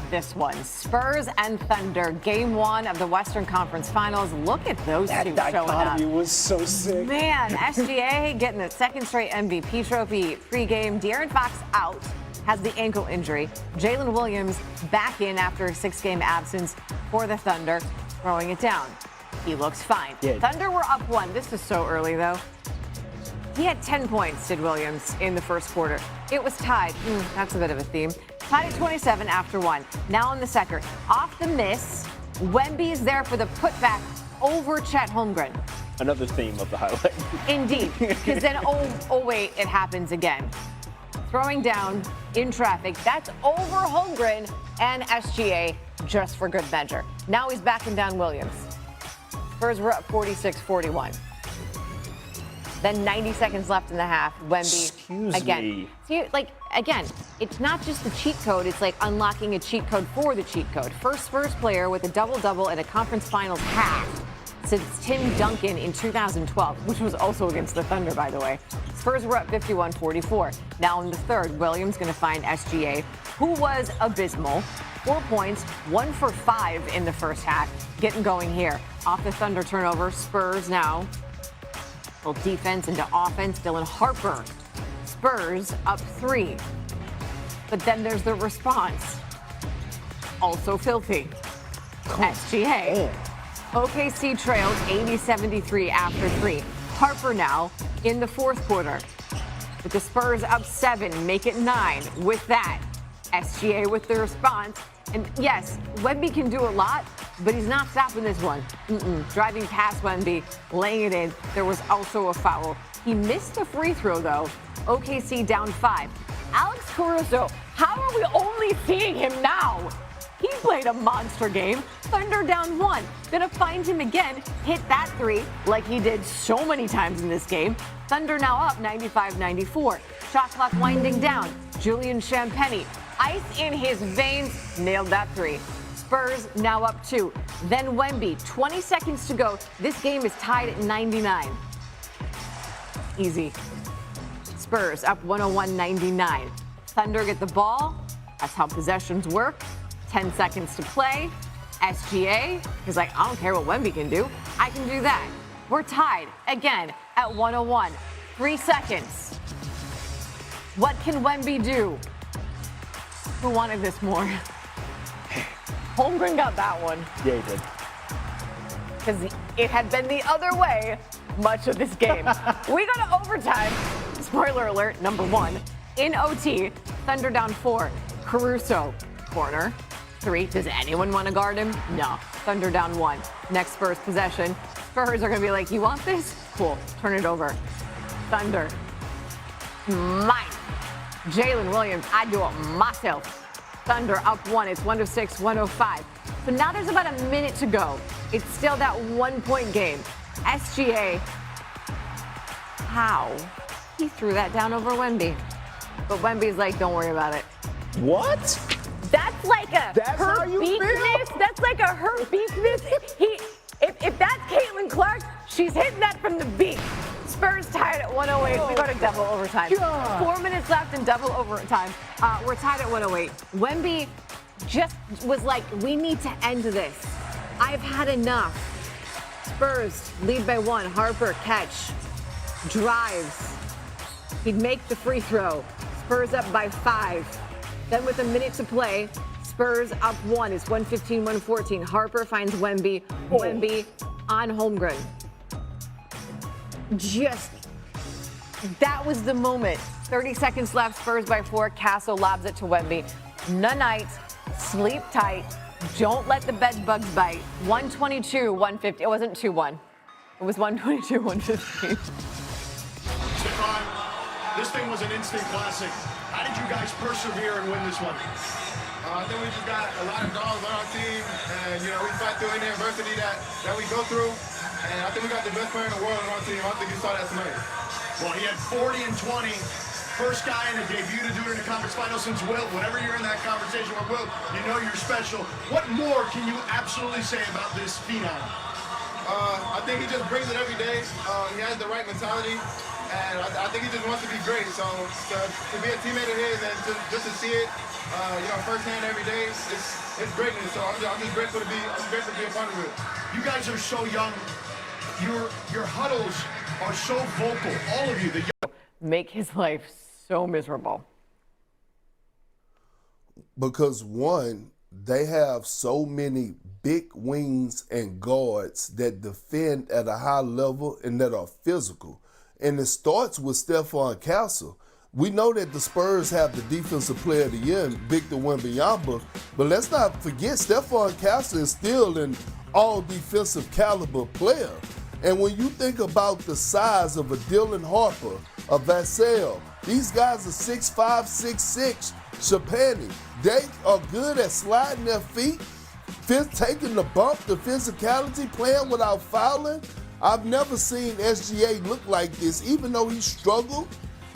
this one. Spurs and Thunder, game one of the Western Conference Finals. Look at those two showing up. That was so sick. Man, SGA getting the second straight MVP trophy pregame. De'Aaron Fox out, has the ankle injury. Jalen Williams back in after a 6-game absence for the Thunder, throwing it down. He looks fine. Yeah. Thunder were up 1. This is so early, though. He had 10 points, did Williams, in the first quarter. It was tied. That's a bit of a theme. Tied at 27 after 1. Now in the second. Off the miss, Wemby is there for the putback over Chet Holmgren. Another theme of the highlight. Indeed, because then, oh wait, it happens again. Throwing down in traffic. That's over Holmgren and SGA, just for good measure. Now he's backing down Williams. Spurs were up 46-41. Then 90 seconds left in the half. Wemby again. See, again, it's not just the cheat code. It's like unlocking a cheat code for the cheat code. First Spurs player with a double-double in a conference finals half since Tim Duncan in 2012, which was also against the Thunder, by the way. Spurs were up 51-44. Now in the third, Williams going to find SGA, who was abysmal. 4 points, 1 for 5 in the first half. Getting going here. Off the Thunder turnover, Spurs now. Defense into offense. Dylan Harper. Spurs up 3. But then there's the response. Also filthy. SGA. OKC trails 80-73 after 3. Harper now in the fourth quarter. With the Spurs up 7, make it 9. With that, SGA with the response. And yes, Wemby can do a lot, but he's not stopping this one. Driving past Wemby, laying it in. There was also a foul. He missed the free throw, though. OKC down 5. Alex Caruso, how are we only seeing him now? He played a monster game. Thunder down 1. Gonna find him again, hit that 3 like he did so many times in this game. Thunder now up 95-94. Shot clock winding down. Julian Champagnie, ice in his veins, nailed that 3. Spurs now up 2. Then Wemby, 20 seconds to go. This game is tied at 99. Easy. Spurs up 101-99. Thunder get the ball. That's how possessions work. 10 seconds to play. SGA is like, I don't care what Wemby can do. I can do that. We're tied again at 101. 3 seconds. What can Wemby do? Who wanted this more? Holmgren got that one. Yeah, he did. Because it had been the other way much of this game. We go to overtime. Spoiler alert, number 1. In OT, Thunder down 4. Caruso, corner. 3. Does anyone want to guard him? No. Thunder down 1. Next Spurs possession. Spurs are going to be like, you want this? Cool. Turn it over. Thunder. Mine. Jalen Williams, I do it myself. Thunder up 1. It's 106, 105. So now there's about a minute to go. It's still that 1-point game. SGA, how? He threw that down over Wemby. But Wemby's like, don't worry about it. What? That's like a her beefness. That's like a her beefness. If that's Caitlin Clark, she's hitting that from the beat. Spurs tied at 108. We go to double overtime. 4 minutes left in double overtime. We're tied at 108. Wemby just was like, we need to end this. I've had enough. Spurs lead by 1. Harper catch. Drives. He'd make the free throw. Spurs up by 5. Then with a minute to play, Spurs up 1. It's 115-114. Harper finds Wemby. Wemby on Holmgren. That was the moment. 30 seconds left. Spurs by 4. Castle lobs it to Wemby. Nonight, sleep tight. Don't let the bed bugs bite. 122-150. It wasn't 2-1. It was 122-115. Stefan, this thing was an instant classic. How did you guys persevere and win this one? I think we just got a lot of dogs on our team, and we fight through any adversity that we go through. And I think we got the best player in the world on our team. I think you saw that tonight. Well, he had 40 and 20. First guy in a debut to do it in the conference final since Wilt. Whenever you're in that conversation with Wilt, you know you're special. What more can you absolutely say about this phenom? I think he just brings it every day. He has the right mentality. and I think he just wants to be great. So to be a teammate of his and just to see it, firsthand every day, it's greatness. So I'm just grateful to be a part of it. You guys are so young. Your huddles are so vocal. All of you. Make his life so miserable. Because one, they have so many big wings and guards that defend at a high level and that are physical. And it starts with Stephon Castle. We know that the Spurs have the defensive player of the year in Victor Wembanyama, but let's not forget Stephon Castle is still an all defensive caliber player. And when you think about the size of a Dylan Harper, a Vassell, these guys are 6'5", 6'6", Chapani. They are good at sliding their feet, taking the bump, the physicality, playing without fouling. I've never seen SGA look like this, even though he struggled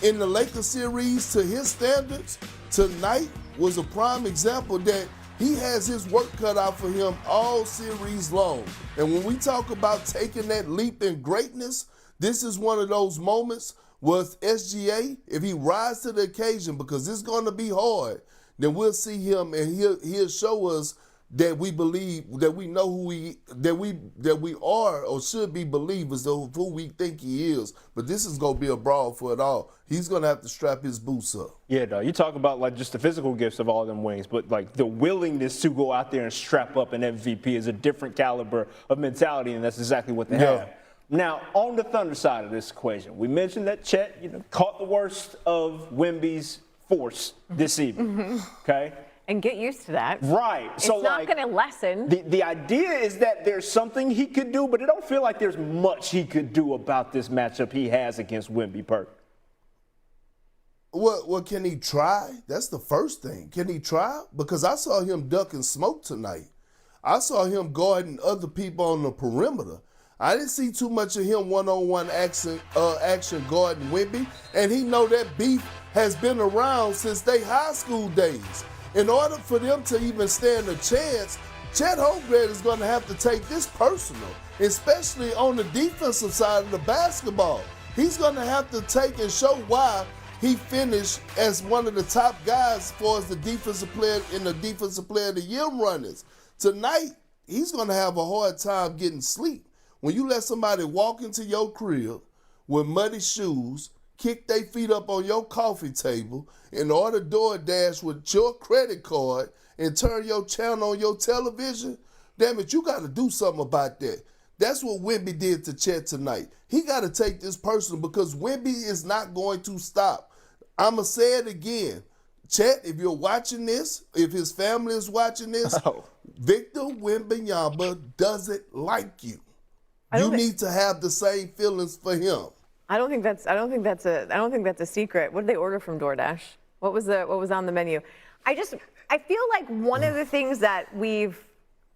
in the Lakers series to his standards. Tonight was a prime example that he has his work cut out for him all series long. And when we talk about taking that leap in greatness, this is one of those moments with SGA. If he rises to the occasion, because it's going to be hard, then we'll see him and he'll show us that we believe, that we know that we are or should be believers of who we think he is. But this is going to be a brawl for it all. He's going to have to strap his boots up. Yeah, no, you talk about like just the physical gifts of all them wings, but like the willingness to go out there and strap up an MVP is a different caliber of mentality, and that's exactly what they have. Now, on the Thunder side of this equation, we mentioned that Chet, caught the worst of Wemby's force this evening. Okay. And get used to that. Right. It's not going to lessen. The idea is that there's something he could do, but it don't feel like there's much he could do about this matchup he has against Wemby Perk. Well, can he try? That's the first thing. Can he try? Because I saw him ducking smoke tonight. I saw him guarding other people on the perimeter. I didn't see too much of him one-on-one action guarding Wemby, and he know that beef has been around since they high school days. In order for them to even stand a chance, Chet Holmgren is going to have to take this personal, especially on the defensive side of the basketball. He's going to have to take and show why he finished as one of the top guys as far as the defensive player in the defensive player of the year runners. Tonight, he's going to have a hard time getting sleep. When you let somebody walk into your crib with muddy shoes, kick their feet up on your coffee table, and order DoorDash with your credit card and turn your channel on your television, damn it, you got to do something about that. That's what Wemby did to Chet tonight. He got to take this personal because Wemby is not going to stop. I'm going to say it again. Chet, if you're watching this, if his family is watching this, Victor Wembanyama doesn't like you. You need to have the same feelings for him. I don't think that's a secret. What did they order from DoorDash? What was on the menu? I feel like one of the things that we've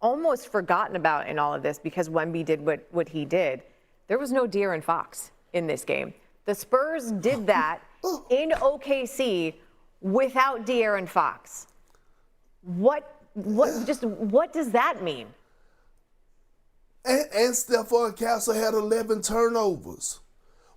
almost forgotten about in all of this, because Wemby did what he did, there was no De'Aaron Fox in this game. The Spurs did that in OKC without De'Aaron Fox. What does that mean? And Stephon Castle had 11 turnovers.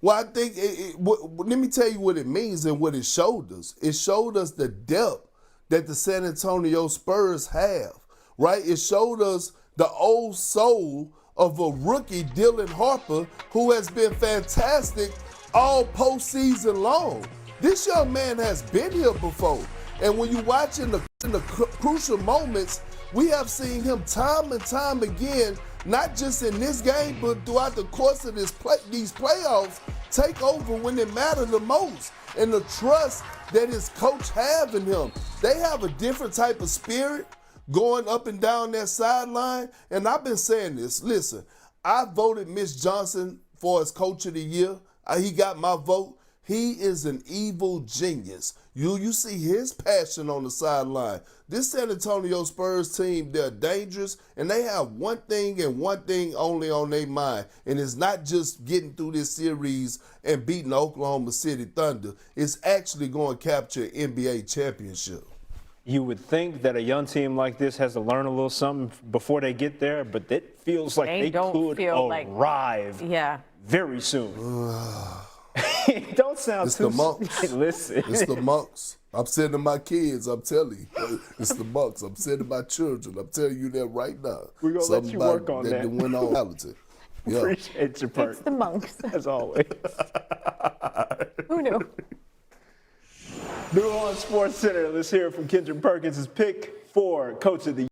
Well, I think, let me tell you what it means and what it showed us. It showed us the depth that the San Antonio Spurs have, right? It showed us the old soul of a rookie, Dylan Harper, who has been fantastic all postseason long. This young man has been here before. And when you watch in the crucial moments, we have seen him time and time again, not just in this game, but throughout the course of these playoffs, take over when it mattered the most. And the trust that his coach have in him. They have a different type of spirit going up and down that sideline. And I've been saying this. Listen, I voted Mitch Johnson for as coach of the year. He got my vote. He is an evil genius. You see his passion on the sideline. This San Antonio Spurs team, they're dangerous, and they have one thing and one thing only on their mind, and it's not just getting through this series and beating the Oklahoma City Thunder. It's actually going to capture an NBA championship. You would think that a young team like this has to learn a little something before they get there, but it feels like they could arrive very soon. Don't sound It's too. the monks. Listen. It's the monks. I'm sending my kids. I'm telling you. It's the monks. I'm sending my children. I'm telling you that right now. We're going to let you work on that. That went on reality. Yeah. Appreciate your part. It's the monks. As always. Who knew? New on Sports Center. Let's hear it from Kendrick Perkins' pick for Coach of the Year.